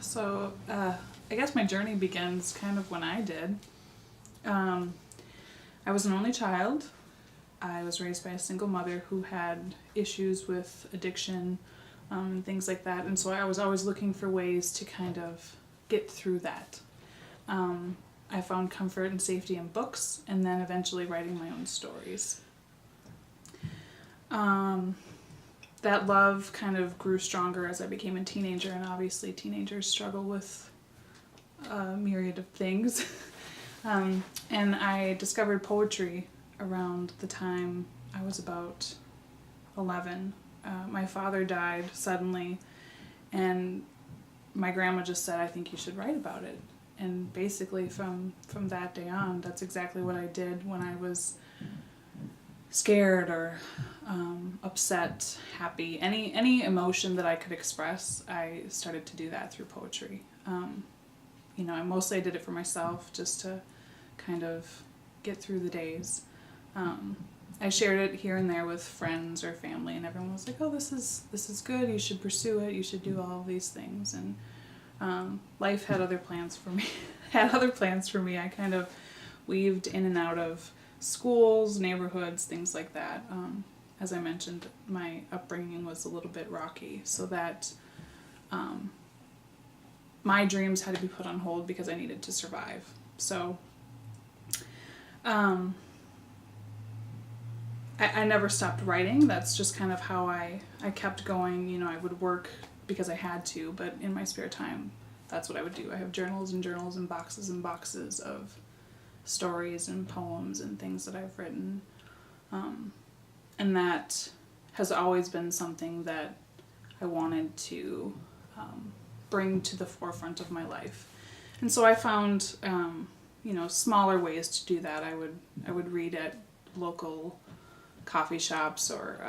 So, I guess my journey begins kind of when I did. I was an only child. I was raised by a single mother who had issues with addiction, and things like that. And so I was always looking for ways to kind of get through that. I found comfort and safety in books, and then eventually writing my own stories. That love kind of grew stronger as I became a teenager, and obviously teenagers struggle with a myriad of things. And I discovered poetry around the time I was about 11. My father died suddenly, and my grandma just said, "I think you should write about it." And basically from that day on, that's exactly what I did when I was scared or upset, happy, any emotion that I could express. I started to do that through poetry. I did it for myself, just to kind of get through the days. I shared it here and there with friends or family, and everyone was like, "Oh, this is good. You should pursue it. You should do all of these things." And life had other plans for me. I kind of weaved in and out of schools, neighborhoods, things like that. As I mentioned, my upbringing was a little bit rocky, so that my dreams had to be put on hold because I needed to survive. So I never stopped writing. That's just kind of how I kept going. I would work because I had to, but in my spare time, that's what I would do. I have journals and journals and boxes of stories and poems and things that I've written. And that has always been something that I wanted to bring to the forefront of my life. And so I found, smaller ways to do that. I would read at local coffee shops or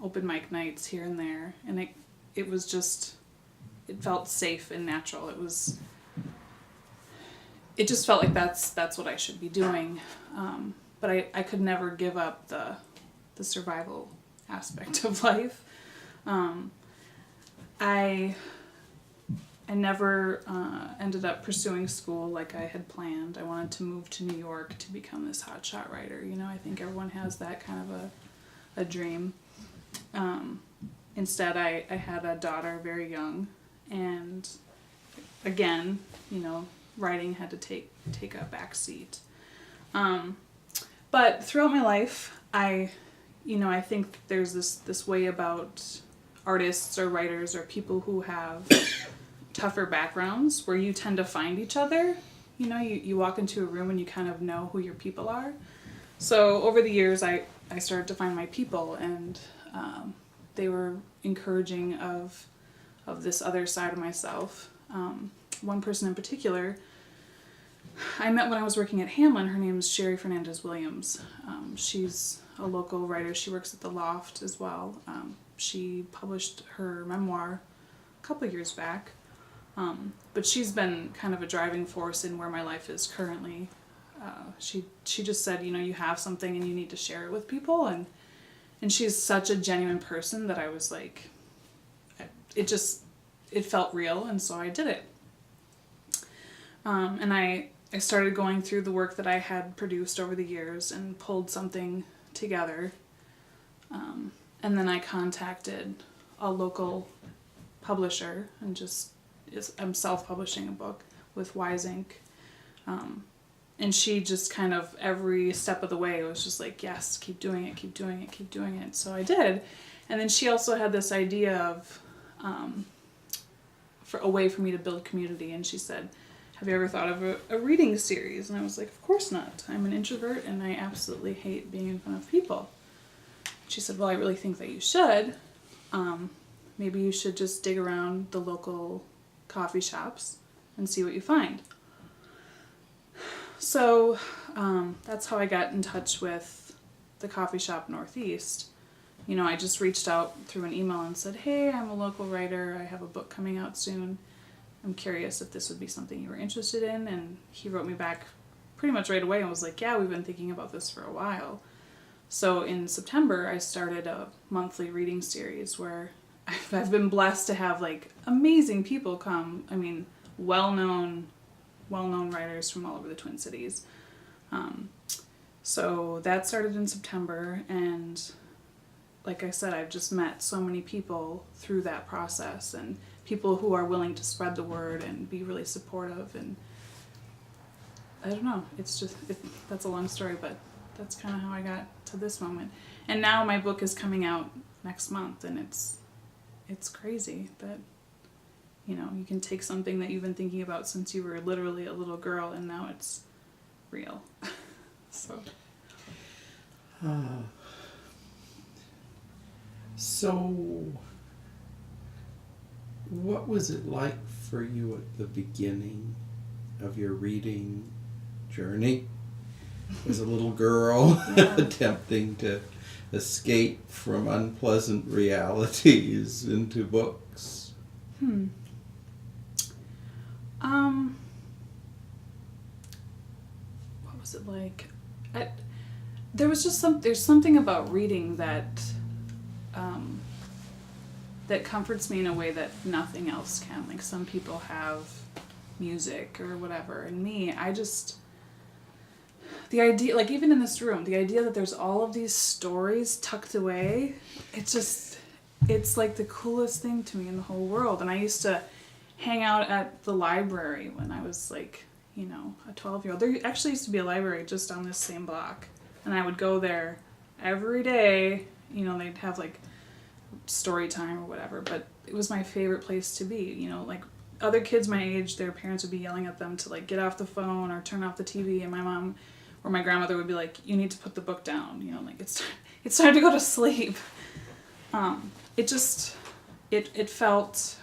open mic nights here and there. And it was just, it felt safe and natural. It just felt like that's what I should be doing. But I could never give up the survival aspect of life. I never ended up pursuing school like I had planned. I wanted to move to New York to become this hotshot writer. I think everyone has that kind of a dream. Instead, I had a daughter very young, and again, writing had to take a back seat. But throughout my life, I think there's this way about artists or writers or people who have tougher backgrounds where you tend to find each other. You walk into a room and you kind of know who your people are. So over the years, I started to find my people, and they were encouraging of this other side of myself. One person in particular I met when I was working at Hamlin. Her name is Sherry Fernandez-Williams. She's a local writer. She works at the Loft as well. She published her memoir a couple years back. But she's been kind of a driving force in where my life is currently. She just said, you have something and you need to share it with people. And she's such a genuine person that I was like, it felt real, and so I did it. And I started going through the work that I had produced over the years and pulled something together. And then I contacted a local publisher and I'm self-publishing a book with Wise Ink. And she just kind of every step of the way was just like, yes, keep doing it, keep doing it, keep doing it. So I did. And then she also had this idea of for a way for me to build community. And she said, have you ever thought of a reading series? And I was like, of course not. I'm an introvert and I absolutely hate being in front of people. She said, well, I really think that you should. Maybe you should just dig around the local coffee shops and see what you find. So that's how I got in touch with the coffee shop Northeast. I just reached out through an email and said, hey, I'm a local writer. I have a book coming out soon. I'm curious if this would be something you were interested in. And he wrote me back pretty much right away and was like, yeah, we've been thinking about this for a while. So in September, I started a monthly reading series where I've I've been blessed to have like amazing people come. I mean, well-known writers from all over the Twin Cities. So that started in September, and like I said, I've just met so many people through that process, and people who are willing to spread the word and be really supportive. And I don't know, it's just, that's a long story, but that's kind of how I got to this moment. And now my book is coming out next month, and it's crazy that, you know, you can take something that you've been thinking about since you were literally a little girl, and now it's real. So. So, what was it like for you at the beginning of your reading journey? As a little girl, attempting to escape from unpleasant realities into books? What was it like? There's something about reading that that comforts me in a way that nothing else can. Like, some people have music or whatever, and me, the idea, like even in this room, the idea that there's all of these stories tucked away, it's like the coolest thing to me in the whole world. And I used to hang out at the library when I was like, you know, a 12-year-old. There actually used to be a library just on this same block, and I would go there every day. You know, they'd have like story time or whatever, but it was my favorite place to be. You know, like other kids my age, their parents would be yelling at them to like get off the phone or turn off the TV, and my mom or my grandmother would be like, you need to put the book down, you know, like it's time to go to sleep. It felt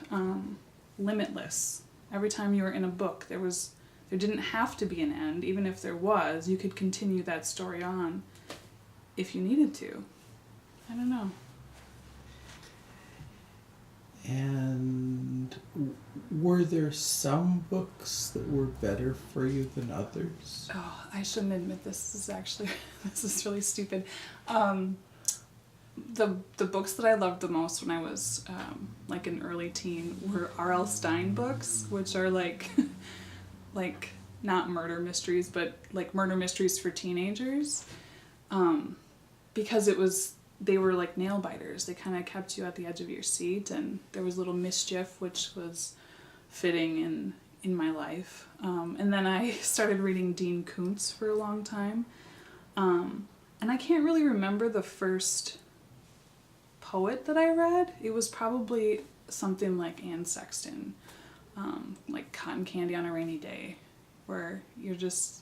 limitless. Every time you were in a book, there didn't have to be an end. Even if there was, you could continue that story on if you needed to. I don't know. And were there some books that were better for you than others? Oh, I shouldn't admit this. This is really stupid. The books that I loved the most when I was like an early teen were R.L. Stine books, which are like not murder mysteries, but like murder mysteries for teenagers. Because they were like nail biters. They kind of kept you at the edge of your seat, and there was little mischief, which was fitting in my life. And then I started reading Dean Koontz for a long time. And I can't really remember the first poet that I read. It was probably something like Anne Sexton, like Cotton Candy on a Rainy Day, where it's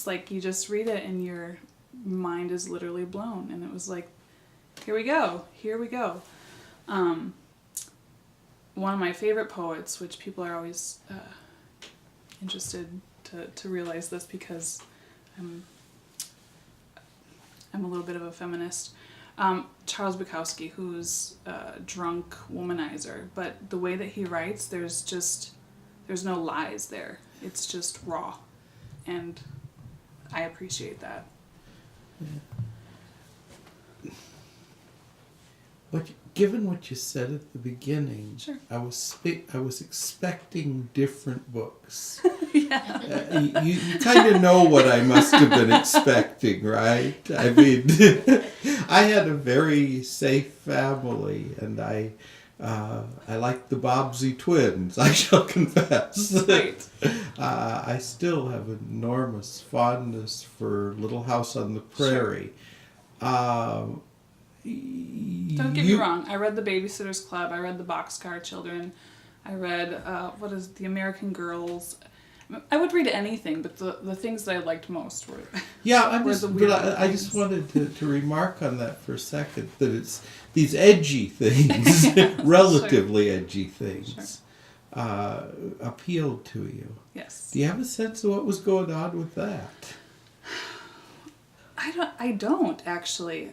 like you just read it and your mind is literally blown. And it was like, here we go. One of my favorite poets, which people are always interested to realize this because I'm a little bit of a feminist, Charles Bukowski, who's a drunk womanizer, but the way that he writes, there's no lies there. It's just raw, and I appreciate that. Yeah. Given what you said at the beginning, sure. I was expecting different books. Yeah. You kind of know what I must have been expecting, right? I mean, I had a very safe family, and I liked the Bobbsey twins, I shall confess. Right. I still have enormous fondness for Little House on the Prairie. Sure. Don't get me wrong. I read The Babysitter's Club. I read The Boxcar Children. I read The American Girls. I would read anything, but the things that I liked most were I just wanted to remark on that for a second, that it's these edgy things, relatively sure. Edgy things, sure. Appealed to you. Yes. Do you have a sense of what was going on with that? I don't actually.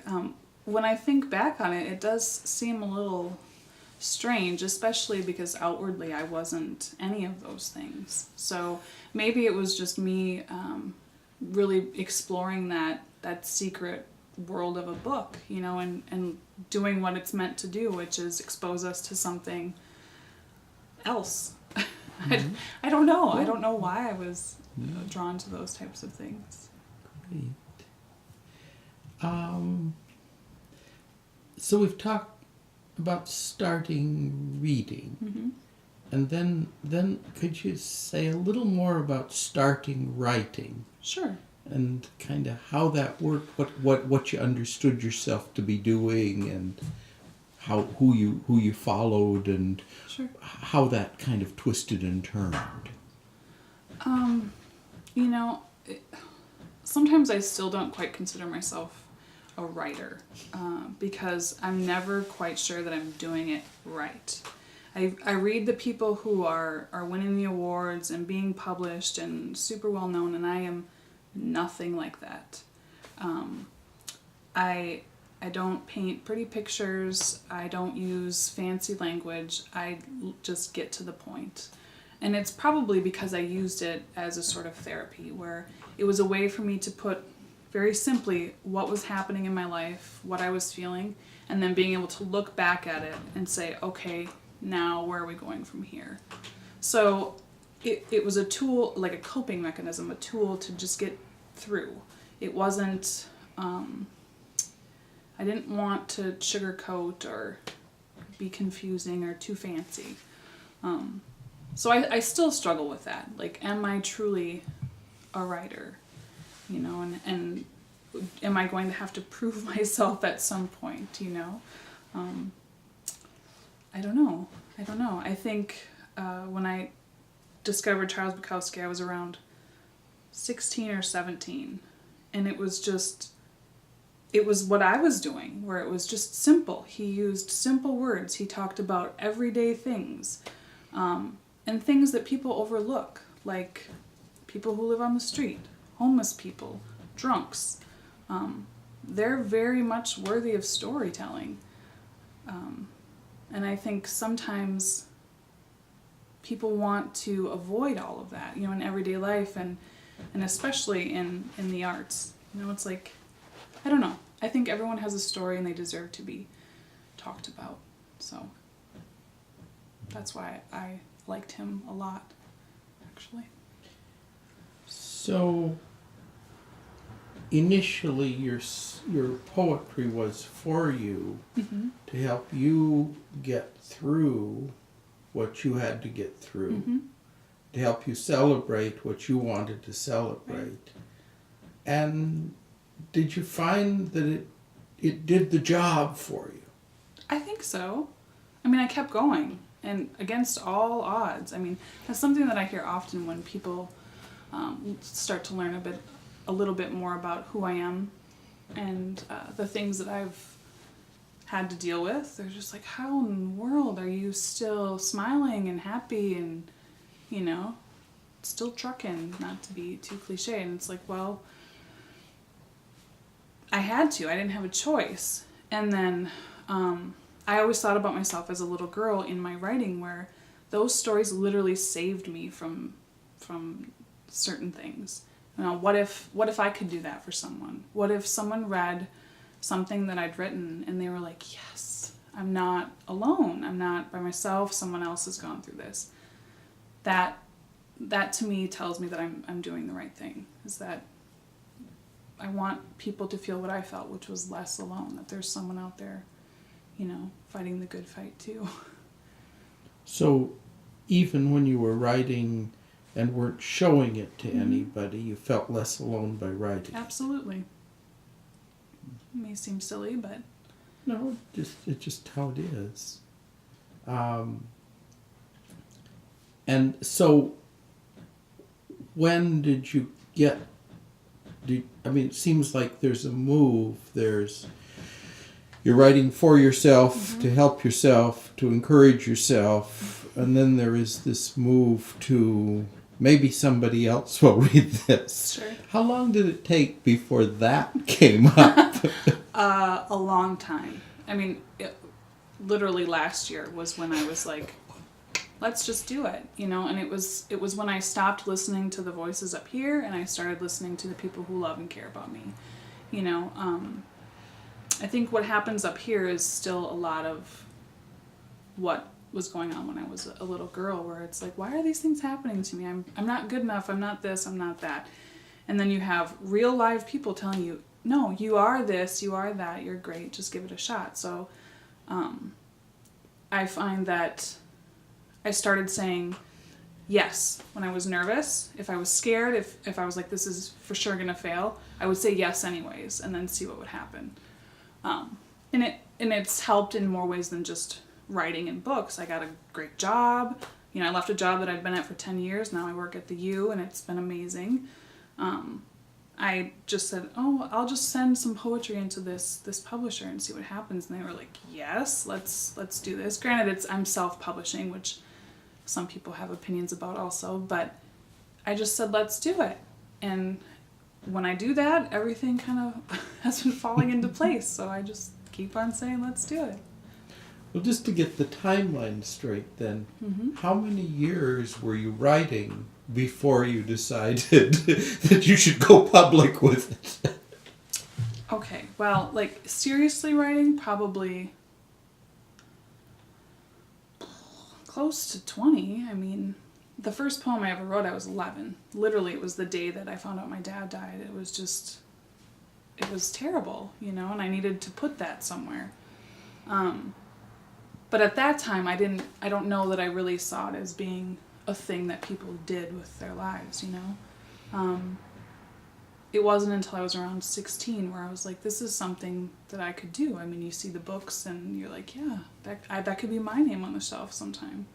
When I think back on it, it does seem a little strange, especially because outwardly I wasn't any of those things. So maybe it was just me really exploring that secret world of a book, you know, and doing what it's meant to do, which is expose us to something else. Mm-hmm. I don't know. I don't know why I was drawn to those types of things. Great. So we've talked about starting reading. Mm-hmm. And then could you say a little more about starting writing? Sure. And kind of how that worked, what you understood yourself to be doing, and who you followed, and Sure. how that kind of twisted and turned. You know, sometimes I still don't quite consider myself a writer because I'm never quite sure that I'm doing it right. I read the people who are winning the awards and being published and super well known, and I am nothing like that. I don't paint pretty pictures. I don't use fancy language. I just get to the point. And it's probably because I used it as a sort of therapy, where it was a way for me to put very simply what was happening in my life, what I was feeling, and then being able to look back at it and say, okay, now where are we going from here? So it was a tool, like a coping mechanism, a tool to just get through. It wasn't, I didn't want to sugarcoat or be confusing or too fancy. So I still struggle with that. Like, am I truly a writer? You know, and am I going to have to prove myself at some point, you know? I don't know. I think when I discovered Charles Bukowski, I was around 16 or 17. And it was what I was doing, where it was just simple. He used simple words. He talked about everyday things. And things that people overlook, like people who live on the street, homeless people, drunks. They're very much worthy of storytelling. And I think sometimes people want to avoid all of that, you know, in everyday life and especially in the arts. You know, it's like, I don't know. I think everyone has a story and they deserve to be talked about. So that's why I liked him a lot, actually. So initially your poetry was for you, Mm-hmm. to help you get through what you had to get through, Mm-hmm. to help you celebrate what you wanted to celebrate. Right. And did you find that it did the job for you? I think so. I mean, I kept going, and against all odds. I mean, that's something that I hear often when people start to learn a little bit more about who I am and the things that I've had to deal with. They're just like, how in the world are you still smiling and happy and, you know, still trucking, not to be too cliche. And it's like, well, I had to. I didn't have a choice. And then I always thought about myself as a little girl in my writing, where those stories literally saved me from certain things. You know, what if I could do that for someone? What if someone read something that I'd written and they were like, yes, I'm not alone. I'm not by myself. Someone else has gone through this. That to me tells me that I'm doing the right thing. Is that I want people to feel what I felt, which was less alone. That there's someone out there, you know, fighting the good fight too. So even when you were writing and weren't showing it to Mm-hmm. anybody, you felt less alone by writing? Absolutely. It may seem silly, but No, it's just how it is. And so, when did you get? I mean, it seems like there's a move. You're writing for yourself, Mm-hmm. to help yourself, to encourage yourself, and then there is this move to maybe somebody else will read this. sure. How long did it take before that came up? A long time. I mean, literally last year was when I was like, let's just do it, you know. And it was when I stopped listening to the voices up here and I started listening to the people who love and care about me, you know. I think what happens up here is still a lot of what was going on when I was a little girl, where it's like, why are these things happening to me? I'm not good enough, I'm not this, I'm not that. And then you have real live people telling you, no, you are this, you are that, you're great, just give it a shot. So I find that I started saying yes when I was nervous. If I was scared, if I was like, this is for sure gonna fail, I would say yes anyways, and then see what would happen. And it's helped in more ways than just writing and books. I got a great job. You know, I left a job that I'd been at for 10 years. Now I work at the U, and it's been amazing. I just said, oh, I'll just send some poetry into this publisher and see what happens. And they were like, yes, let's do this. Granted, I'm self-publishing, which some people have opinions about also, but I just said, let's do it. And when I do that, everything kind of has been falling into place. So I just keep on saying, let's do it. Well, just to get the timeline straight then, Mm-hmm. how many years were you writing before you decided that you should go public with it? Okay, well, like, seriously writing, probably close to 20. I mean, the first poem I ever wrote, I was 11. Literally, it was the day that I found out my dad died. It was terrible, you know, and I needed to put that somewhere. But at that time, I don't know that I really saw it as being a thing that people did with their lives, you know. It wasn't until I was around 16 where I was like, this is something that I could do. I mean, you see the books and you're like, yeah, that could be my name on the shelf sometime.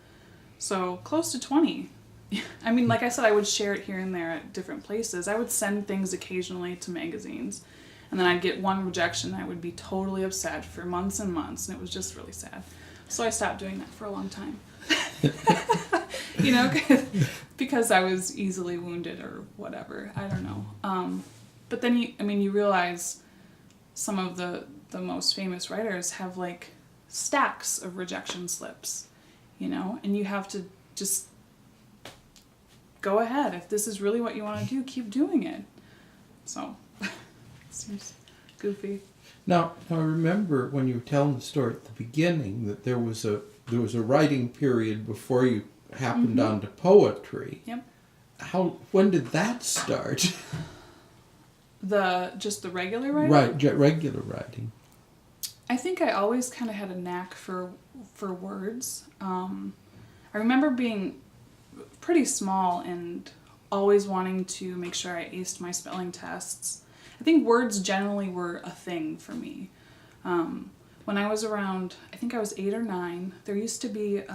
So close to 20. I mean, like I said, I would share it here and there at different places. I would send things occasionally to magazines, and then I'd get one rejection. I would be totally upset for months and months, and it was just really sad. So I stopped doing that for a long time. You know, because I was easily wounded or whatever. I don't know. But then you realize some of the most famous writers have like stacks of rejection slips, you know, and you have to just go ahead. If this is really what you want to do, keep doing it. So, seems goofy. Now, I remember when you were telling the story at the beginning that there was a writing period before you happened Mm-hmm. onto poetry. Yep. When did that start? Just the regular writing? Right, regular writing. I think I always kind of had a knack for words. I remember being pretty small and always wanting to make sure I aced my spelling tests. I think words generally were a thing for me. When I was around, I think I was 8 or 9, there used to be a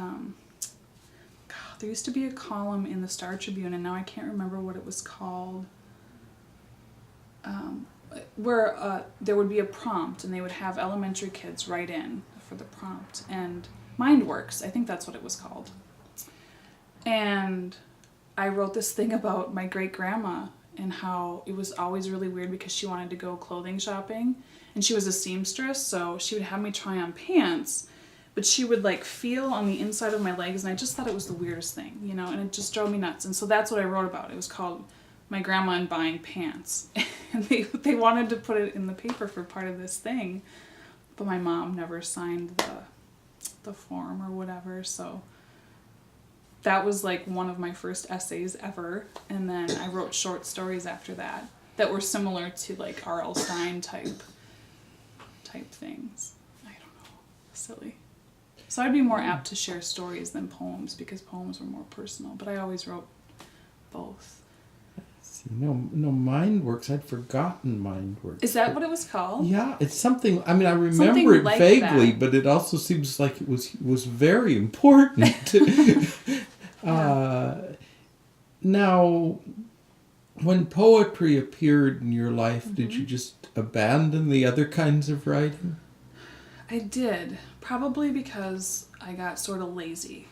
column in the Star Tribune, and now I can't remember what it was called, where there would be a prompt, and they would have elementary kids write in for the prompt, and MindWorks, I think that's what it was called. And I wrote this thing about my great-grandma and how it was always really weird because she wanted to go clothing shopping, and she was a seamstress, so she would have me try on pants, but she would like feel on the inside of my legs, and I just thought it was the weirdest thing, you know, and it just drove me nuts. And so that's what I wrote about. It was called My Grandma and Buying Pants. And they wanted to put it in the paper for part of this thing, but my mom never signed the form or whatever, so that was like one of my first essays ever. And then I wrote short stories after that were similar to like R.L. Stine type things. I don't know. Silly. So I'd be more apt to share stories than poems because poems were more personal, but I always wrote both. No, MindWorks. I'd forgotten MindWorks. Is that what it was called? Yeah, it's something. I mean, I remember Something it like vaguely, that. but it also seems like it was very important. Now, when poetry appeared in your life, did you just abandon the other kinds of writing? I did, probably because I got sort of lazy.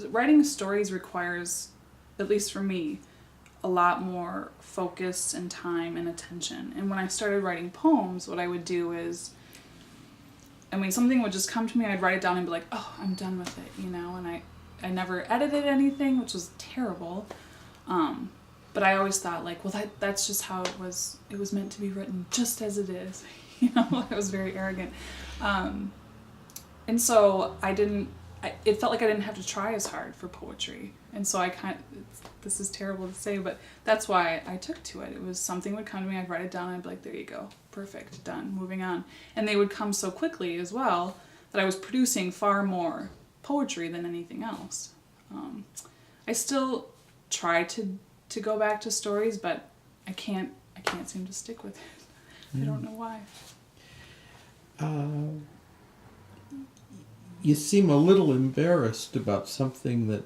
Writing stories requires, at least for me, a lot more focus and time and attention. And when I started writing poems, what I would do is, something would just come to me, I'd write it down and be like, oh, I'm done with it, you know, and I never edited anything, which was terrible. But But I always thought like, well, that's just how it was meant to be written, just as it is. You know, I was very arrogant. And so it felt like I didn't have to try as hard for poetry. And so this is terrible to say, but that's why I took to it. It was something would come to me, I'd write it down, and I'd be like, there you go, perfect, done, moving on. And they would come so quickly as well that I was producing far more poetry than anything else. I still try to go back to stories, but I can't seem to stick with it. I don't know why. You seem a little embarrassed about something that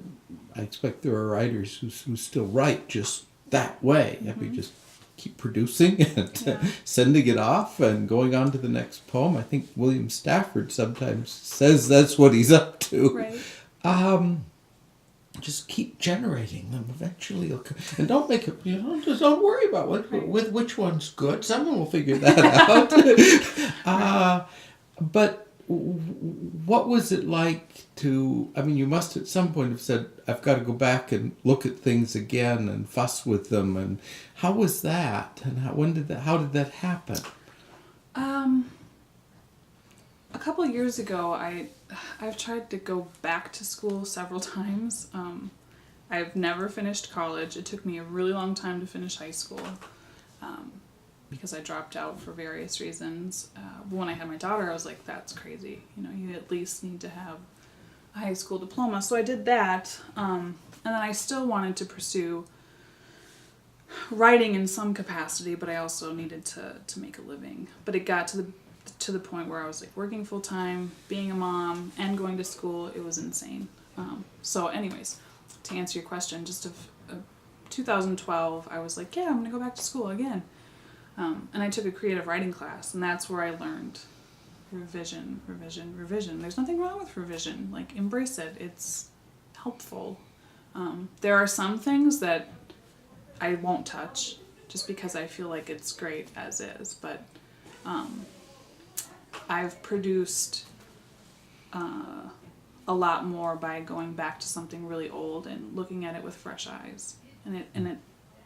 I expect there are writers who still write just that way. Mm-hmm. You just keep producing and sending it off and going on to the next poem. I think William Stafford sometimes says that's what he's up to. Right. Just keep generating them. Eventually you'll come. And don't make it, just don't worry about which one's good. Someone will figure that out. But what was it like to, you must at some point have said, I've got to go back and look at things again and fuss with them. And how was that? And how did that happen? A couple of years ago, I've tried to go back to school several times. I've never finished college. It took me a really long time to finish high school because I dropped out for various reasons. When I had my daughter, I was like, that's crazy. You at least need to have a high school diploma. So I did that. And then I still wanted to pursue writing in some capacity, but I also needed to make a living. But it got to the point where I was like working full time, being a mom, and going to school. It was insane. So anyways, to answer your question, just of 2012, I was like, yeah, I'm gonna go back to school again. And I took a creative writing class, and that's where I learned revision. There's nothing wrong with revision. Like, embrace it. It's helpful. There are some things that I won't touch just because I feel like it's great as is, but I've produced a lot more by going back to something really old and looking at it with fresh eyes, and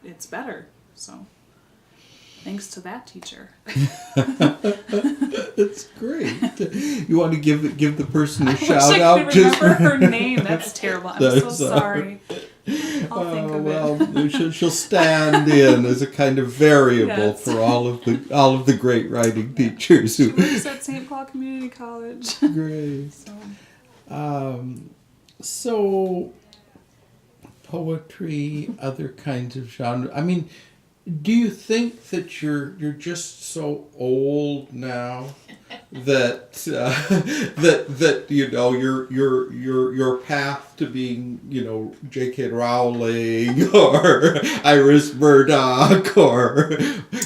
it's better. So thanks to that teacher. That's great. You want to give the person a shout out? I could remember her name. That's terrible. I'm so sorry. I'll think of it. She'll stand in as a kind of variable for all of the great writing teachers She works at St. Paul Community College. Great. So poetry, other kinds of genre. Do you think that you're just so old now that that your path to being J.K. Rowling or Iris Murdoch or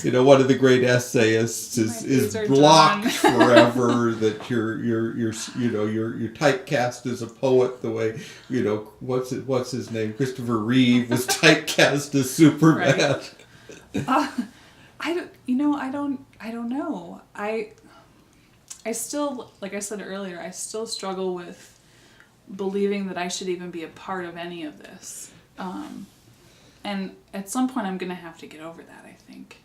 one of the great essayists is blocked forever? That you're typecast as a poet the way what's his name, Christopher Reeve was typecast as Superman. Right. I don't know. I still, like I said earlier, I still struggle with believing that I should even be a part of any of this. And at some point I'm going to have to get over that, I think.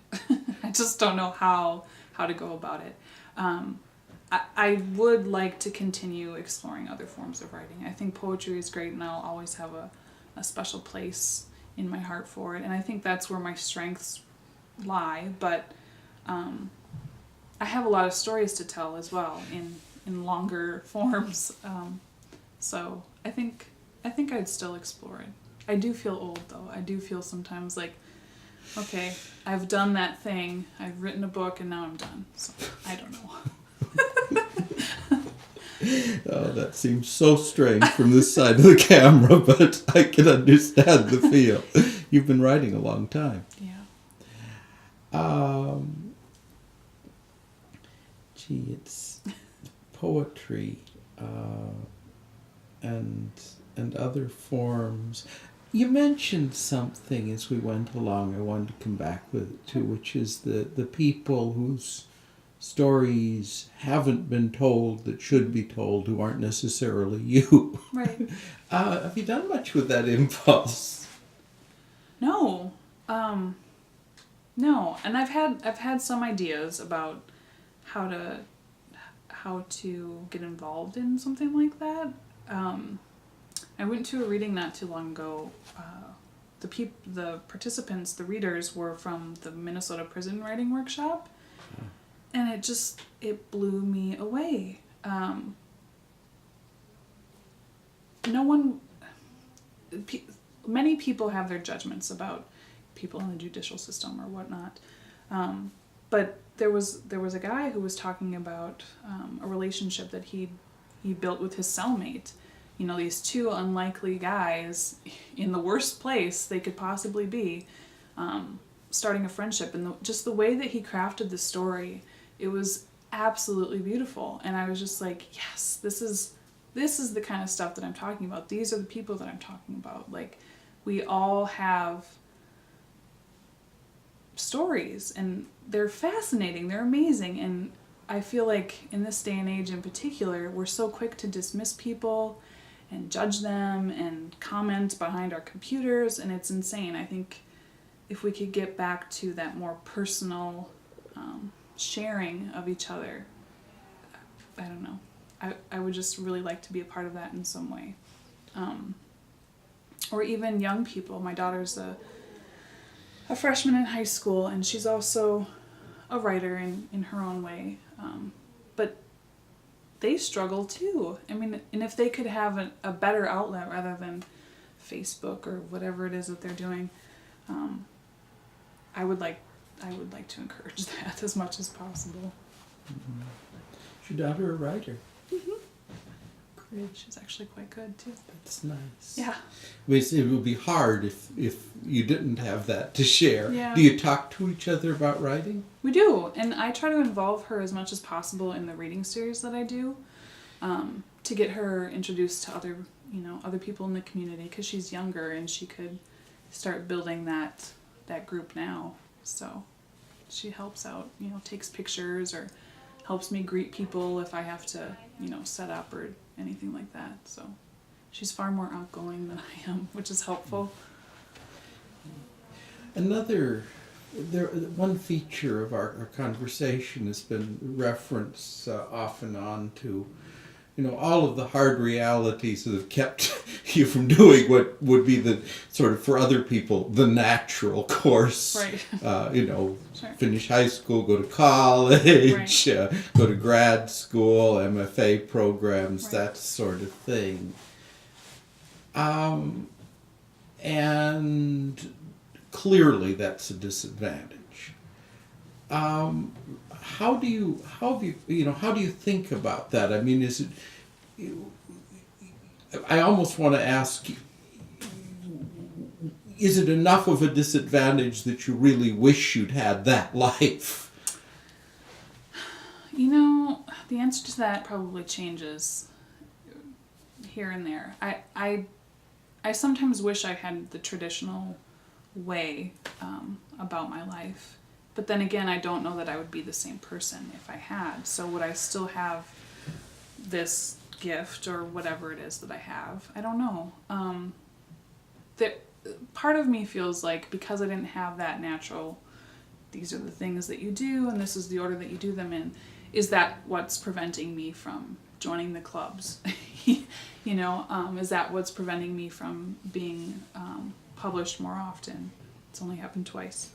I just don't know how to go about it. I would like to continue exploring other forms of writing. I think poetry is great, and I'll always have a special place in my heart for it, and I think that's where my strengths lie, but I have a lot of stories to tell as well in longer forms, so I think I'd still explore it. I do feel old though. I do feel sometimes like, okay, I've done that thing, I've written a book, and now I'm done, so I don't know. Oh, that seems so strange from this side of the camera, but I can understand the feel. You've been writing a long time. Yeah. It's poetry and other forms. You mentioned something as we went along I wanted to come back to, which is the people whose stories haven't been told that should be told, who aren't necessarily you. Right. Have you done much with that impulse? No. No, and I've had some ideas about how to get involved in something like that. I went to a reading not too long ago. The participants, the readers, were from the Minnesota Prison Writing Workshop, and it blew me away. Many people have their judgments about people in the judicial system or whatnot, but there was a guy who was talking about a relationship that he built with his cellmate. You know, these two unlikely guys in the worst place they could possibly be, starting a friendship, and just the way that he crafted the story, it was absolutely beautiful. And I was just like, yes, this is the kind of stuff that I'm talking about. These are the people that I'm talking about. Like, we all have stories, and they're fascinating, they're amazing, and I feel like in this day and age in particular, we're so quick to dismiss people and judge them and comment behind our computers, and it's insane. I think if we could get back to that more personal sharing of each other, I don't know, I would just really like to be a part of that in some way. Or even young people. My daughter's a freshman in high school, and she's also a writer in her own way. But they struggle too. I mean, and if they could have a better outlet rather than Facebook or whatever it is that they're doing, I would like to encourage that as much as possible. Mm-hmm. Is your daughter a writer? Mm-hmm. Great. She's actually quite good too. That's nice. Yeah. It would be hard if you didn't have that to share. Yeah. Do you talk to each other about writing? We do, and I try to involve her as much as possible in the reading series that I do, to get her introduced to other people in the community, because she's younger and she could start building that group now. So she helps out, takes pictures or helps me greet people if I have to, set up or anything like that. So she's far more outgoing than I am, which is helpful. One feature of our conversation has been reference off and on to, all of the hard realities that have kept you from doing what would be the sort of, for other people, the natural course. Right. Sure. Finish high school, go to college, Right. Go to grad school, MFA programs, Right. that sort of thing. And clearly that's a disadvantage. How do you think about that? I mean, I almost want to ask you, is it enough of a disadvantage that you really wish you'd had that life? The answer to that probably changes here and there. I sometimes wish I had the traditional way about my life. But then again, I don't know that I would be the same person if I had. So would I still have this gift or whatever it is that I have? I don't know. Part of me feels like because I didn't have that natural, these are the things that you do and this is the order that you do them in, is that what's preventing me from joining the clubs? Is that what's preventing me from being published more often? It's only happened twice.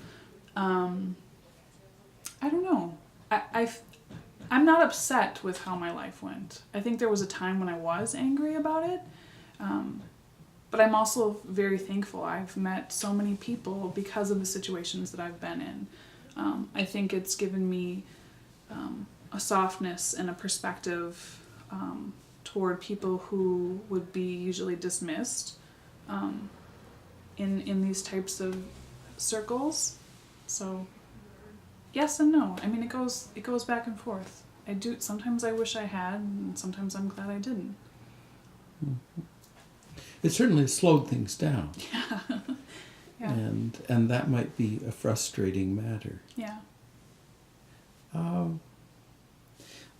I don't know. I'm not upset with how my life went. I think there was a time when I was angry about it, but I'm also very thankful. I've met so many people because of the situations that I've been in. I think it's given me a softness and a perspective toward people who would be usually dismissed in these types of circles. So yes and no. I mean, it goes back and forth. Sometimes I wish I had, and sometimes I'm glad I didn't. Mm-hmm. It certainly slowed things down. Yeah. Yeah. And that might be a frustrating matter. Yeah.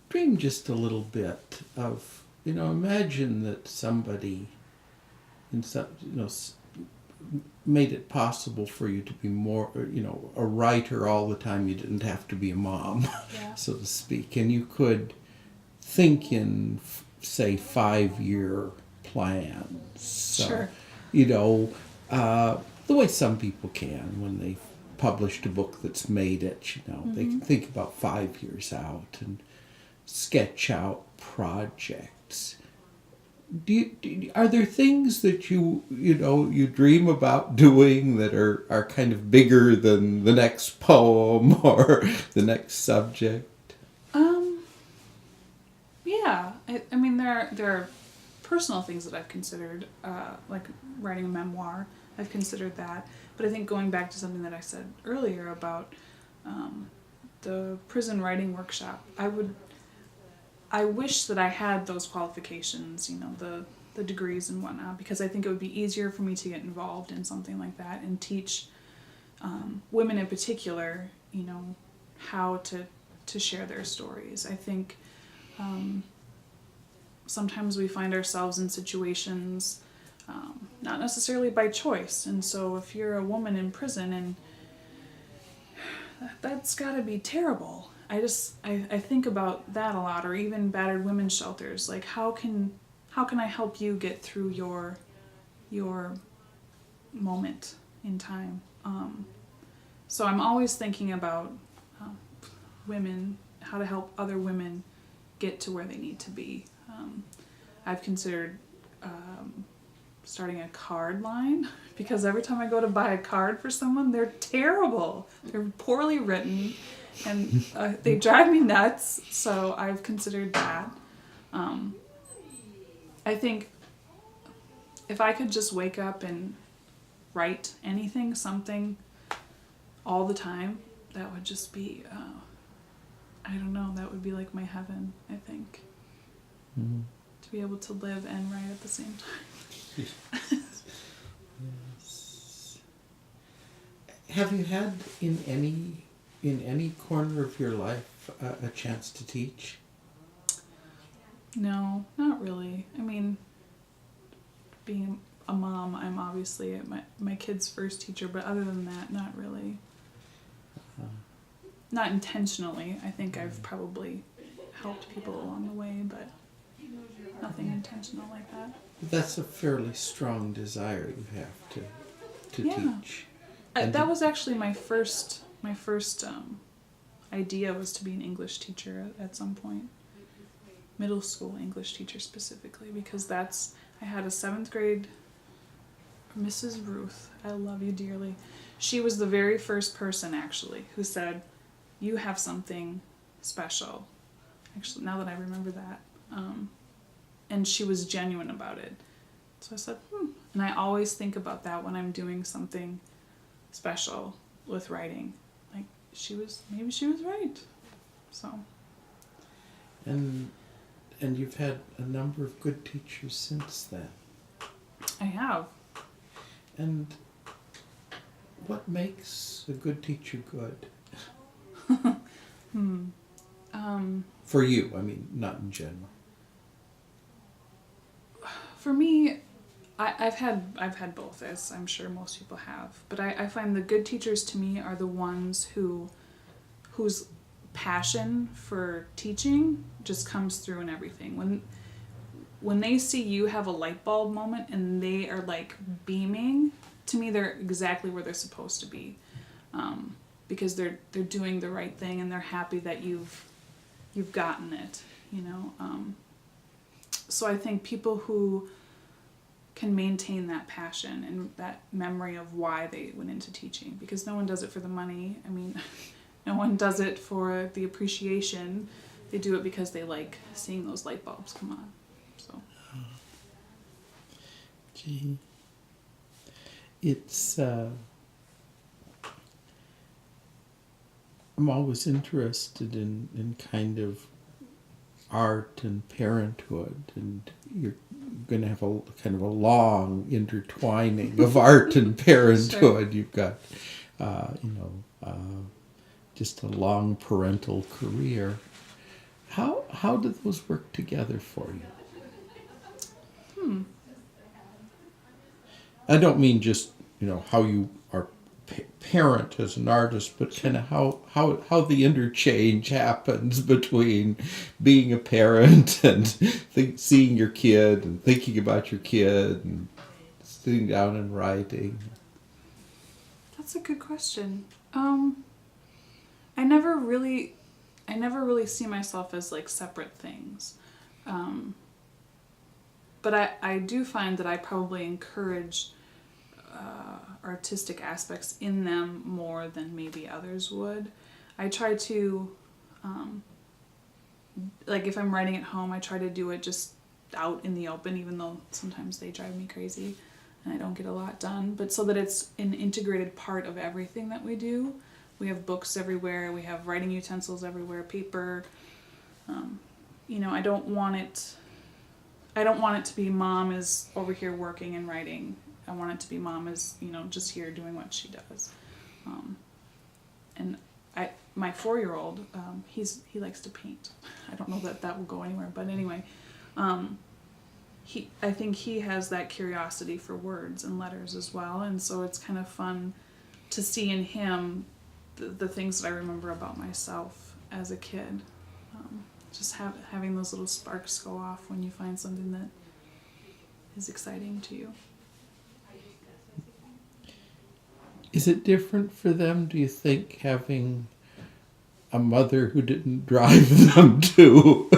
Dream just a little bit of, imagine that somebody made it possible for you to be more, a writer all the time. You didn't have to be a mom, Yeah. so to speak. And you could think in, say, 5-year plans. So, Sure. The way some people can when they've published a book that's made it, they can think about 5 years out and sketch out projects. Are there things that you dream about doing that are kind of bigger than the next poem or the next subject? Yeah. I mean, there are personal things that I've considered, like writing a memoir. I've considered that. But I think going back to something that I said earlier about the prison writing workshop, I wish that I had those qualifications, the degrees and whatnot, because I think it would be easier for me to get involved in something like that and teach women in particular, how to share their stories. I think sometimes we find ourselves in situations not necessarily by choice, and so if you're a woman in prison, and that's got to be terrible. I think about that a lot, or even battered women's shelters. Like, how can I help you get through your moment in time? So I'm always thinking about women, how to help other women get to where they need to be. I've considered starting a card line, because every time I go to buy a card for someone, they're terrible. They're poorly written, and they drive me nuts. So I've considered that. I think if I could just wake up and write anything, something, all the time, that would just be, I don't know, that would be like my heaven, I think. Mm-hmm. To be able to live and write at the same time. Yes. Have you had in any corner of your life a chance to teach? No, not really. I mean, being a mom, I'm obviously my kid's first teacher, but other than that, not really. Not intentionally. I think I've probably helped people along the way, but nothing intentional like that. That's a fairly strong desire you have to teach. That was actually my first idea, was to be an English teacher at some point. Middle school English teacher specifically, because I had a 7th grade Mrs. Ruth. I love you dearly. She was the very first person actually who said, "You have something special." Actually, now that I remember that. And she was genuine about it. So I said, And I always think about that when I'm doing something special with writing. Like, maybe she was right. So. And you've had a number of good teachers since then. I have. And what makes a good teacher good? For you, I mean, not in general. For me, I've had both, as I'm sure most people have. But I find the good teachers to me are the ones whose passion for teaching just comes through in everything. When they see you have a light bulb moment and they are like beaming, to me they're exactly where they're supposed to be, because they're doing the right thing and they're happy that you've gotten it, So I think people who can maintain that passion and that memory of why they went into teaching, because no one does it for the money. I mean, no one does it for the appreciation. They do it because they like seeing those light bulbs come on. So. Gee. It's, I'm always interested in kind of art and parenthood, and you're going to have a kind of a long intertwining of art and parenthood. Sure. You've got, just a long parental career. How do those work together for you? I don't mean just how you are parent as an artist, but kind of how the interchange happens between being a parent and seeing your kid and thinking about your kid and sitting down and writing. That's a good question. I never really see myself as like separate things. But I do find that I probably encourage artistic aspects in them more than maybe others would. I try to, like if I'm writing at home, I try to do it just out in the open, even though sometimes they drive me crazy and I don't get a lot done, but so that it's an integrated part of everything that we do. We have books everywhere, we have writing utensils everywhere, paper. I don't want it to be mom is over here working and writing. I want it to be mom is, just here doing what she does. And my 4-year-old, he likes to paint. I don't know that will go anywhere, but anyway, I think he has that curiosity for words and letters as well, and so it's kind of fun to see in him the things that I remember about myself as a kid. Just having those little sparks go off when you find something that is exciting to you. Is it different for them, do you think, having a mother who didn't drive them to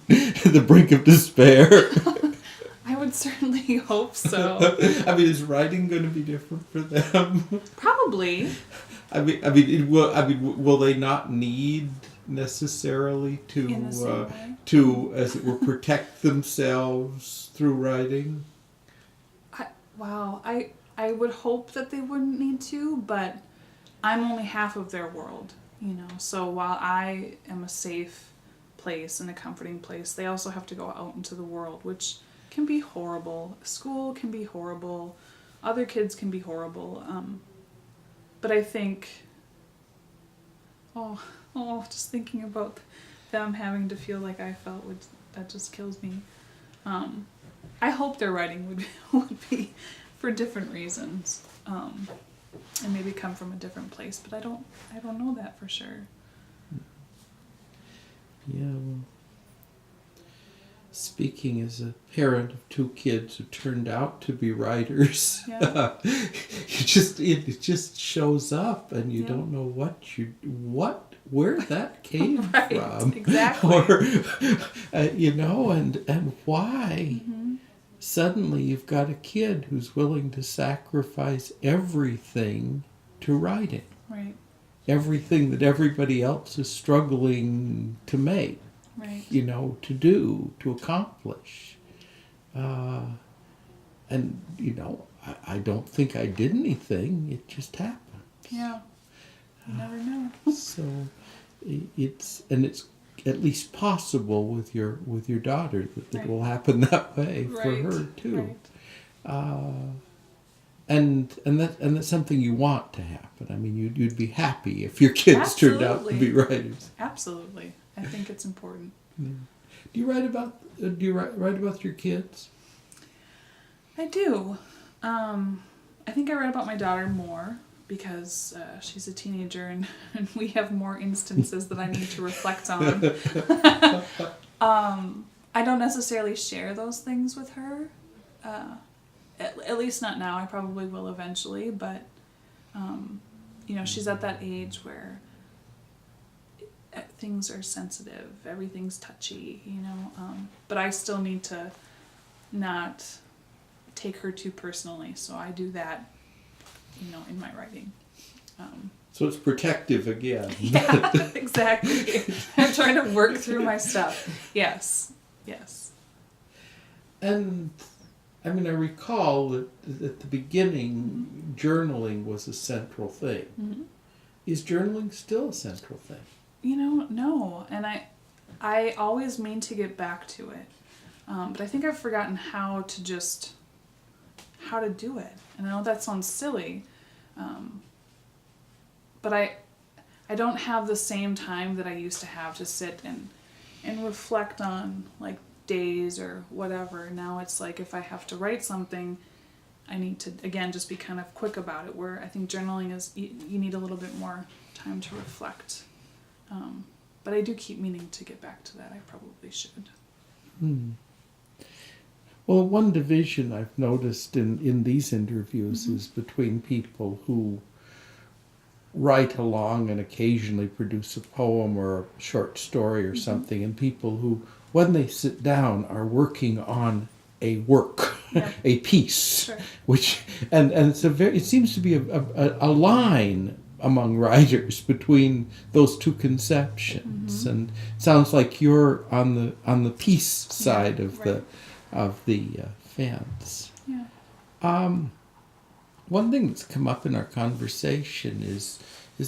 the brink of despair? I would certainly hope so. Is writing going to be different for them? Probably. Will they not need necessarily to, as it were, protect themselves through writing? I would hope that they wouldn't need to, but I'm only half of their world, So while I am a safe place and a comforting place, they also have to go out into the world, which can be horrible. School can be horrible. Other kids can be horrible. But I think, just thinking about them having to feel like I felt, that just kills me. I hope their writing would be for different reasons, and maybe come from a different place. But I don't know that for sure. Yeah. Well, speaking as a parent of 2 kids who turned out to be writers, yeah. it just shows up, and you don't know where that came right, from, exactly, or and why. Mm-hmm. Suddenly you've got a kid who's willing to sacrifice everything to writing. Right. Everything that everybody else is struggling to make. Right. To do, to accomplish. And, I don't think I did anything. It just happened. Yeah. You never know. So it's at least possible with your daughter that it will happen that way for her too. Right. And that's something you want to happen. You'd be happy if your kids turned out to be writers. Absolutely. I think it's important. Yeah. Do you write about your kids? I do. I think I write about my daughter more because she's a teenager and we have more instances that I need to reflect on. I don't necessarily share those things with her. At least not now. I probably will eventually, but she's at that age where things are sensitive, everything's touchy, but I still need to not take her too personally, so I do that, in my writing. So it's protective again. Yeah, exactly. I'm trying to work through my stuff. Yes. And I recall that at the beginning, journaling was a central thing. Mm-hmm. Is journaling still a central thing? No. And I always mean to get back to it. But I think I've forgotten how to do it. And I know that sounds silly. But I don't have the same time that I used to have to sit and reflect on like days or whatever. Now it's like if I have to write something, I need to, again, just be kind of quick about it, where I think journaling is, you need a little bit more time to reflect. But I do keep meaning to get back to that. I probably should. Well, one division I've noticed in these interviews is between people who write along and occasionally produce a poem or a short story or something, and people who, when they sit down, are working on a work, a piece, which and it seems to be a line among writers between those two conceptions, and it sounds like you're on the piece side of the fence. Yeah. One thing that's come up in our conversation is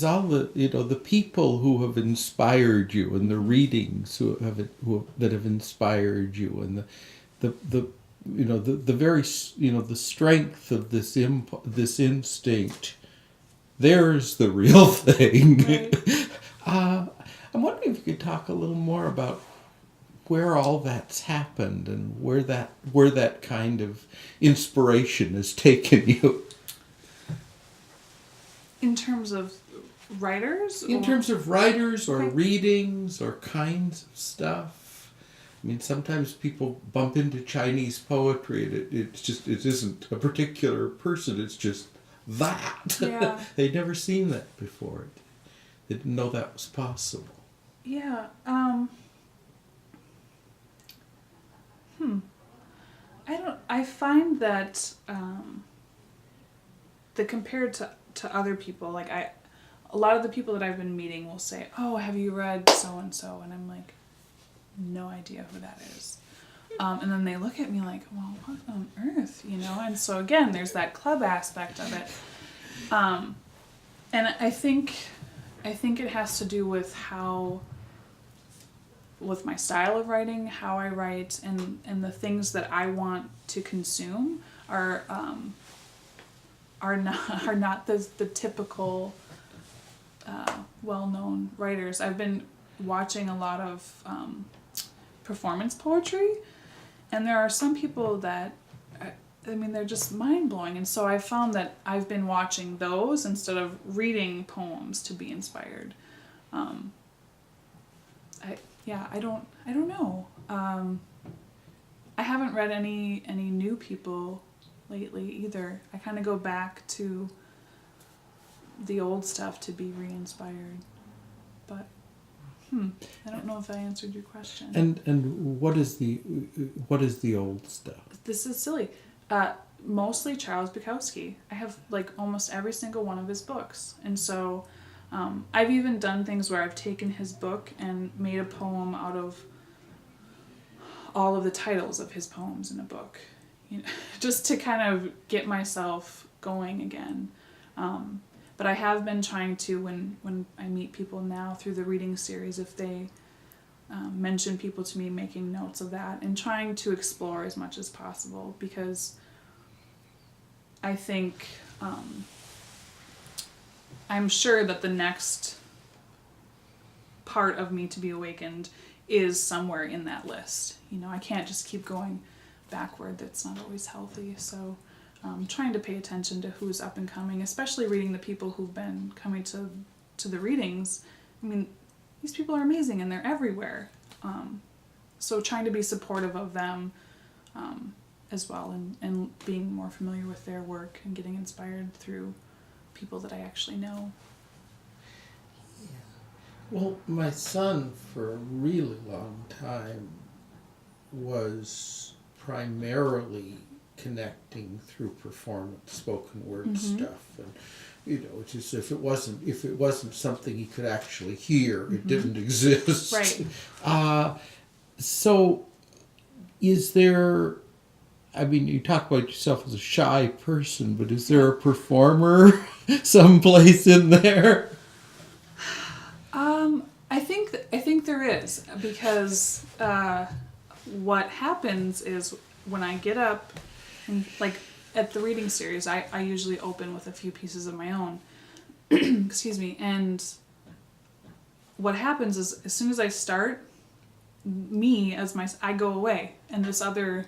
all the people who have inspired you, and the readings that have inspired you, and the very the strength of this instinct. There's the real thing. Right. I'm wondering if you could talk a little more about where all that's happened and where that kind of inspiration has taken you. In terms of writers? In terms of writers or readings or kinds of stuff. I mean, sometimes people bump into Chinese poetry and it isn't a particular person, it's just that. Yeah. They'd never seen that before. They didn't know that was possible. Yeah. I find that compared to other people, like a lot of the people that I've been meeting will say, "Oh, have you read so and so?" And I'm like, no idea who that is. And then they look at me like, "Well, what on earth?" And so again, there's that club aspect of it. And I think it has to do with with my style of writing, how I write, and the things that I want to consume are not the typical well-known writers. I've been watching a lot of performance poetry, and there are some people that they're just mind-blowing, and so I found that I've been watching those instead of reading poems to be inspired. I don't know. I haven't read any new people lately either. I kind of go back to the old stuff to be re-inspired. But I don't know if I answered your question. And what is the old stuff? This is silly. Mostly Charles Bukowski. I have almost every single one of his books, and so I've even done things where I've taken his book and made a poem out of all of the titles of his poems in a book, just to kind of get myself going again. But I have been trying to, when I meet people now through the reading series, if they mention people to me, making notes of that and trying to explore as much as possible, because I think I'm sure that the next part of me to be awakened is somewhere in that list. I can't just keep going backward. That's not always healthy. So trying to pay attention to who's up and coming, especially reading the people who've been coming to the readings. I mean, these people are amazing and they're everywhere. So trying to be supportive of them as well, and being more familiar with their work and getting inspired through people that I actually know. Yeah. Well, my son for a really long time was primarily connecting through performance, spoken word stuff, and it's just if it wasn't something he could actually hear, it didn't exist. Right. So, is there? I mean, you talk about yourself as a shy person, but is there a performer someplace in there? I think there is, because what happens is when I get up, and at the reading series, I usually open with a few pieces of my own. Excuse me. And what happens is, as soon as I start, I go away, and this other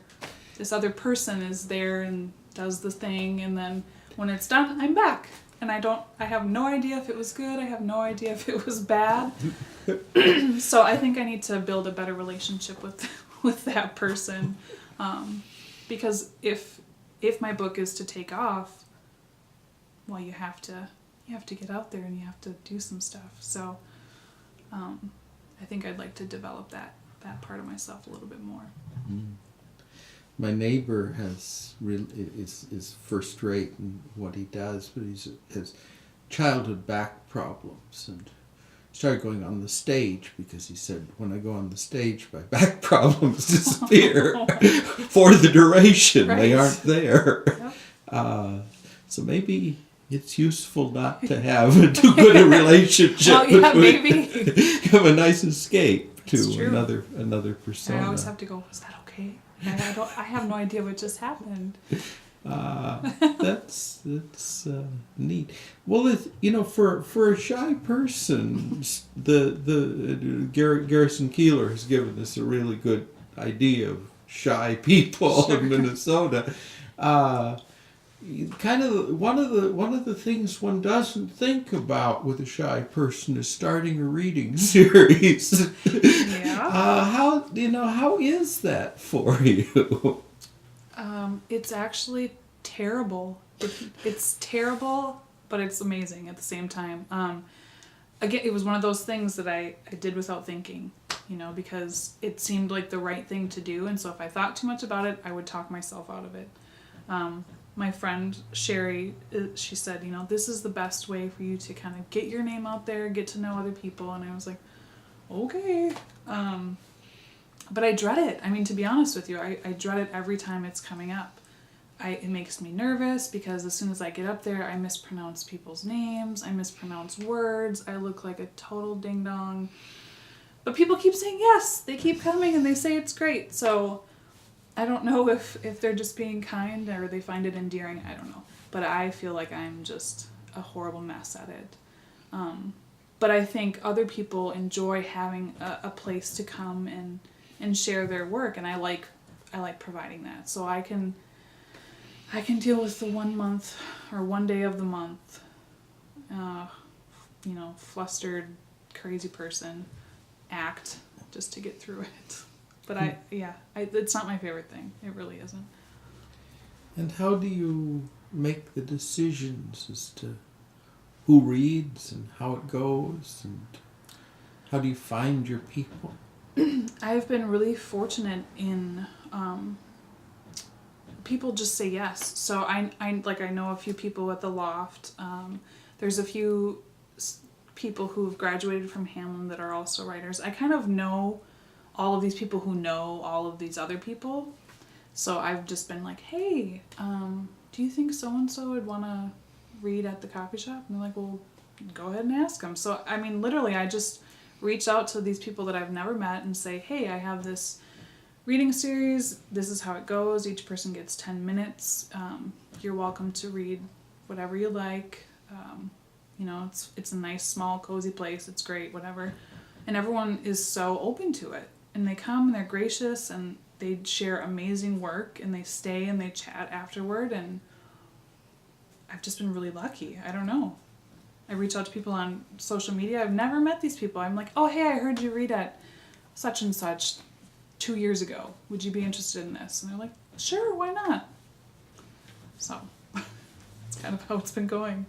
person is there, and does the thing, and then when it's done, I'm back. And I have no idea if it was good, I have no idea if it was bad. So I think I need to build a better relationship with that person. Because if my book is to take off, well, you have to get out there and you have to do some stuff. So I think I'd like to develop that part of myself a little bit more. Mm. My neighbor is first rate in what he does, but has childhood back problems and started going on the stage because he said, when I go on the stage, my back problems disappear for the duration. Right. They aren't there. Yep. So maybe it's useful not to have too good a relationship. Well, yeah, maybe. Have a nice escape to another persona. I always have to go, is that okay? I have no idea what just happened. That's neat. Well, for a shy person, the Garrison Keillor has given us a really good idea of shy people in Minnesota. Kind of one of the things one doesn't think about with a shy person is starting a reading series. Yeah. How is that for you? It's actually terrible. It's terrible, but it's amazing at the same time. Again, it was one of those things that I did without thinking, because it seemed like the right thing to do, and so if I thought too much about it, I would talk myself out of it. My friend Sherry, she said, this is the best way for you to kind of get your name out there, get to know other people, and I was like, okay. But I dread it. I mean, to be honest with you, I dread it every time it's coming up. It makes me nervous because as soon as I get up there, I mispronounce people's names, I mispronounce words, I look like a total ding-dong. But people keep saying yes, they keep coming and they say it's great. So I don't know if they're just being kind or they find it endearing, I don't know. But I feel like I'm just a horrible mess at it. But I think other people enjoy having a place to come and share their work, and I like providing that. So I can deal with the 1 month or 1 day of the month, flustered, crazy person act just to get through it. But it's not my favorite thing. It really isn't. And how do you make the decisions as to who reads and how it goes, and how do you find your people? I've been really fortunate in people just say yes. So I know a few people at the Loft. There's a few people who've graduated from Hamlin that are also writers. I kind of know all of these people who know all of these other people. So I've just been like, hey, do you think so-and-so would want to read at the coffee shop? And they're like, well, go ahead and ask them. So, I mean, literally, I just reach out to these people that I've never met and say, hey, I have this reading series. This is how it goes. Each person gets 10 minutes. You're welcome to read whatever you like. It's a nice, small, cozy place. It's great, whatever. And everyone is so open to it. And they come and they're gracious and they share amazing work and they stay and they chat afterward. And I've just been really lucky. I don't know. I reach out to people on social media. I've never met these people. I'm like, oh, hey, I heard you read at such and such 2 years ago. Would you be interested in this? And they're like, sure, why not? So that's kind of how it's been going.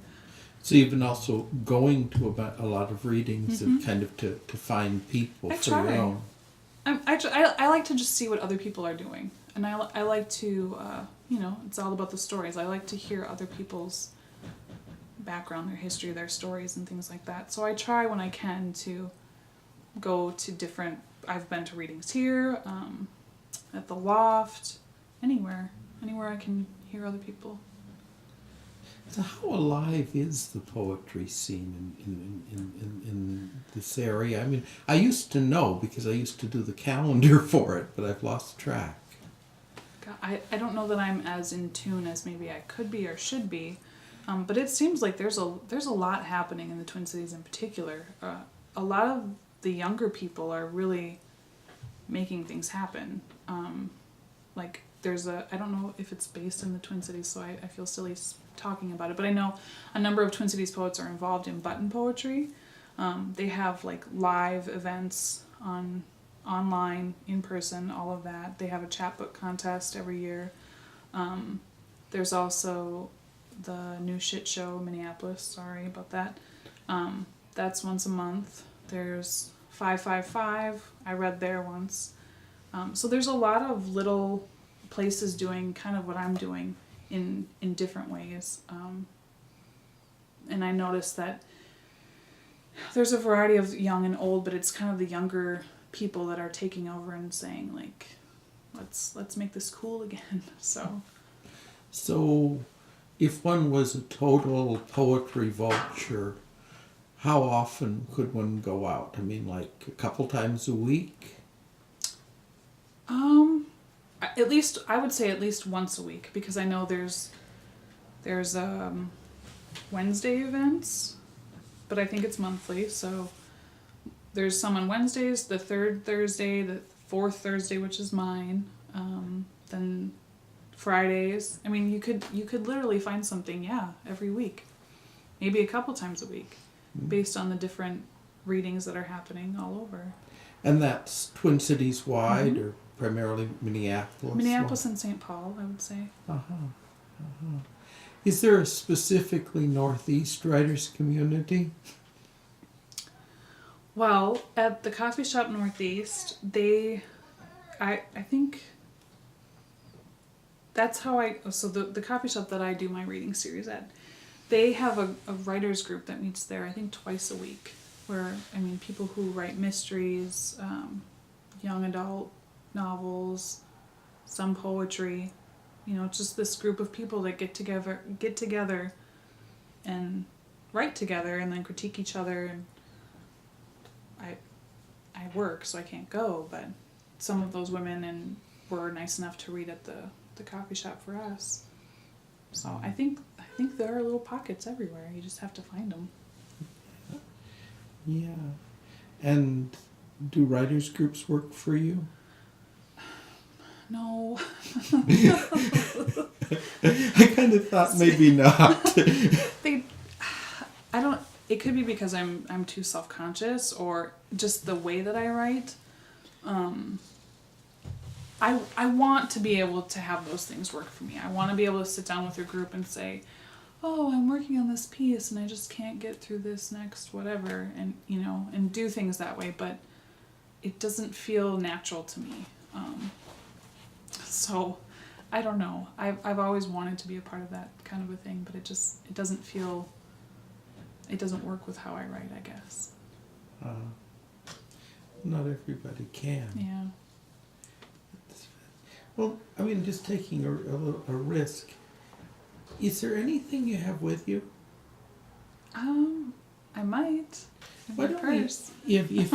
So you've been also going to a lot of readings and kind of to find people for your own. I like to just see what other people are doing. And I like to, it's all about the stories. I like to hear other people's background, their history, their stories, and things like that. So I try when I can to go to different... I've been to readings here, at the Loft, anywhere I can hear other people. So how alive is the poetry scene in this area? I mean, I used to know because I used to do the calendar for it, but I've lost track. God, I don't know that I'm as in tune as maybe I could be or should be, but it seems like there's a lot happening in the Twin Cities in particular. A lot of the younger people are really making things happen. Like I don't know if it's based in the Twin Cities, so I feel silly talking about it, but I know a number of Twin Cities poets are involved in button poetry. They have like live events online, in person, all of that. They have a chapbook contest every year. There's also the New Shit Show Minneapolis, sorry about that. That's once a month. There's 555, I read there once. So there's a lot of little places doing kind of what I'm doing in different ways. And I noticed that there's a variety of young and old, but it's kind of the younger people that are taking over and saying like, let's make this cool again. So if one was a total poetry vulture, how often could one go out? I mean, like a couple times a week? At least, I would say at least once a week, because I know there's Wednesday events, but I think it's monthly, so there's some on Wednesdays, the third Thursday, the fourth Thursday, which is mine, then Fridays. I mean, you could literally find something, every week, maybe a couple times a week, based on the different readings that are happening all over. And that's Twin Cities wide, or primarily Minneapolis? Minneapolis and St. Paul, I would say. Is there a specifically Northeast writers community? Well, at the coffee shop Northeast, I think that's how the coffee shop that I do my reading series at, they have a writers group that meets there, I think twice a week, where, I mean, people who write mysteries, young adult novels, some poetry, just this group of people that get together and write together and then critique each other. And I work, so I can't go, but some of those women were nice enough to read at the coffee shop for us. So I think there are little pockets everywhere. You just have to find them. Yeah. And do writers groups work for you? No. I kind of thought maybe not. It could be because I'm too self-conscious, or just the way that I write. I want to be able to have those things work for me. I want to be able to sit down with a group and say, oh, I'm working on this piece and I just can't get through this next whatever, and and do things that way, but it doesn't feel natural to me. So I don't know. I've always wanted to be a part of that kind of a thing, but it doesn't work with how I write, I guess. Not everybody can. Yeah. Well, I mean, just taking a risk. Is there anything you have with you? I might. Why don't we, if you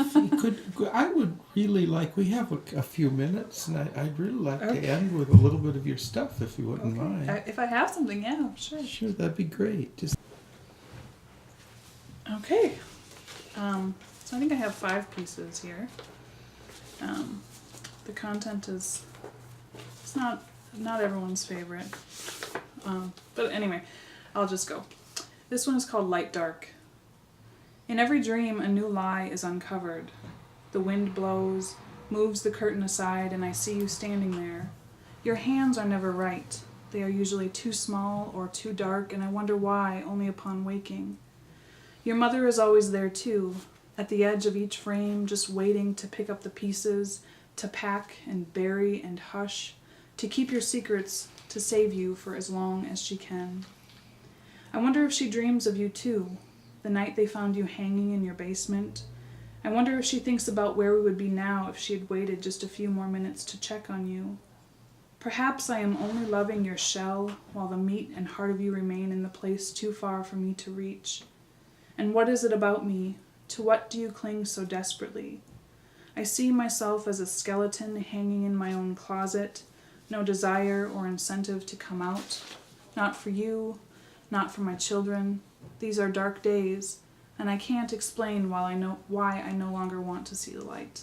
could, I would really like, we have a few minutes, and I'd really like to end with a little bit of your stuff, if you wouldn't mind. If I have something, yeah, sure. Sure, that'd be great. Just okay. So I think I have 5 pieces here. The content it's not everyone's favorite. But anyway, I'll just go. This one is called Light Dark. In every dream, a new lie is uncovered. The wind blows, moves the curtain aside, and I see you standing there. Your hands are never right. They are usually too small or too dark, and I wonder why only upon waking. Your mother is always there too, at the edge of each frame, just waiting to pick up the pieces, to pack and bury and hush, to keep your secrets, to save you for as long as she can. I wonder if she dreams of you too, the night they found you hanging in your basement. I wonder if she thinks about where we would be now if she had waited just a few more minutes to check on you. Perhaps I am only loving your shell, while the meat and heart of you remain in the place too far for me to reach. And what is it about me? To what do you cling so desperately? I see myself as a skeleton hanging in my own closet, no desire or incentive to come out. Not for you, not for my children. These are dark days, and I can't explain why I no longer want to see the light.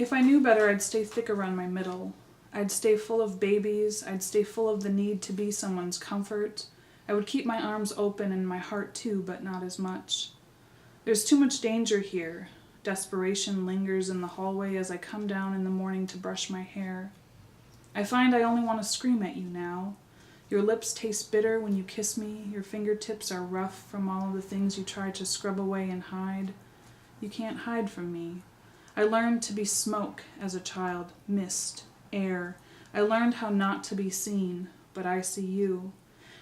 If I knew better, I'd stay thick around my middle. I'd stay full of babies. I'd stay full of the need to be someone's comfort. I would keep my arms open and my heart too, but not as much. There's too much danger here. Desperation lingers in the hallway as I come down in the morning to brush my hair. I find I only want to scream at you now. Your lips taste bitter when you kiss me. Your fingertips are rough from all of the things you try to scrub away and hide. You can't hide from me. I learned to be smoke as a child, mist, air. I learned how not to be seen, but I see you.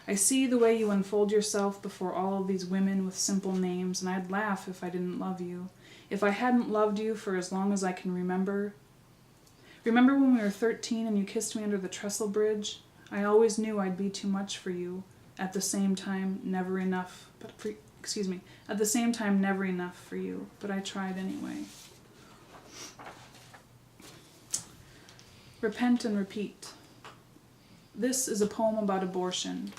I see the way you unfold yourself before all of these women with simple names, and I'd laugh if I didn't love you. If I hadn't loved you for as long as I can remember. Remember when we were 13 and you kissed me under the trestle bridge? I always knew I'd be too much for you. At the same time, never enough. At the same time, never enough for you. But I tried anyway. Repent and repeat. This is a poem about abortion.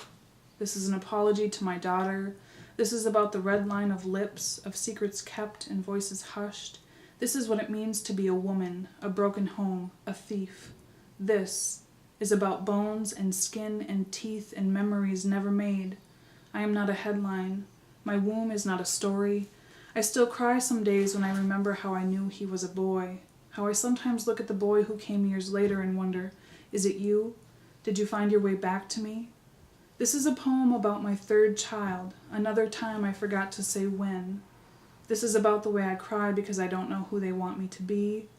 This is an apology to my daughter. This is about the red line of lips, of secrets kept and voices hushed. This is what it means to be a woman, a broken home, a thief. This is about bones and skin and teeth and memories never made. I am not a headline. My womb is not a story. I still cry some days when I remember how I knew he was a boy. How I sometimes look at the boy who came years later and wonder, is it you? Did you find your way back to me? This is a poem about my third child, another time I forgot to say when. This is about the way I cry because I don't know who they want me to be.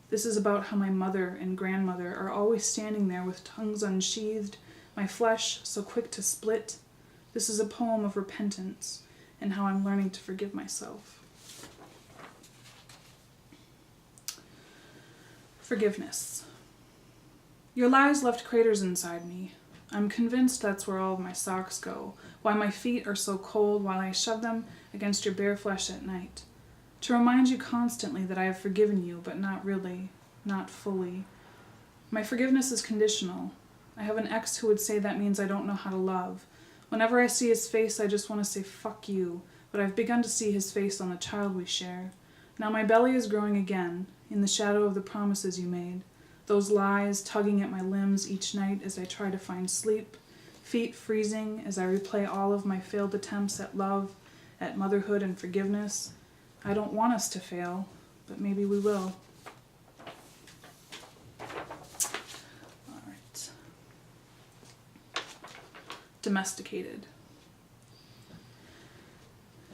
This is about how my mother and grandmother are always standing there with tongues unsheathed, my flesh so quick to split. This is a poem of repentance and how I'm learning to forgive myself. Forgiveness. Your lies left craters inside me. I'm convinced that's where all of my socks go, why my feet are so cold while I shove them against your bare flesh at night. To remind you constantly that I have forgiven you, but not really, not fully. My forgiveness is conditional. I have an ex who would say that means I don't know how to love. Whenever I see his face, I just want to say, fuck you, but I've begun to see his face on the child we share. Now my belly is growing again, in the shadow of the promises you made. Those lies tugging at my limbs each night as I try to find sleep, feet freezing as I replay all of my failed attempts at love, at motherhood and forgiveness. I don't want us to fail, but maybe we will. All right. Domesticated.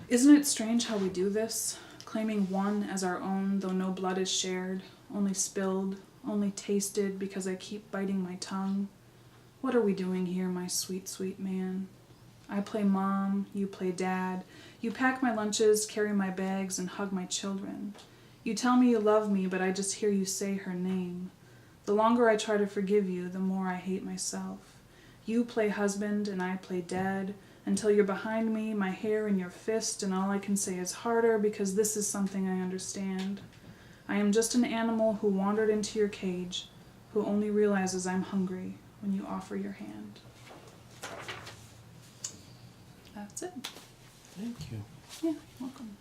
Isn't it strange how we do this? Claiming one as our own, though no blood is shared, only spilled, only tasted because I keep biting my tongue. What are we doing here, my sweet, sweet man? I play mom, you play dad. You pack my lunches, carry my bags, and hug my children. You tell me you love me, but I just hear you say her name. The longer I try to forgive you, the more I hate myself. You play husband, and I play dad, until you're behind me, my hair in your fist, and all I can say is harder because this is something I understand. I am just an animal who wandered into your cage, who only realizes I'm hungry when you offer your hand. That's it. Thank you. Yeah, welcome.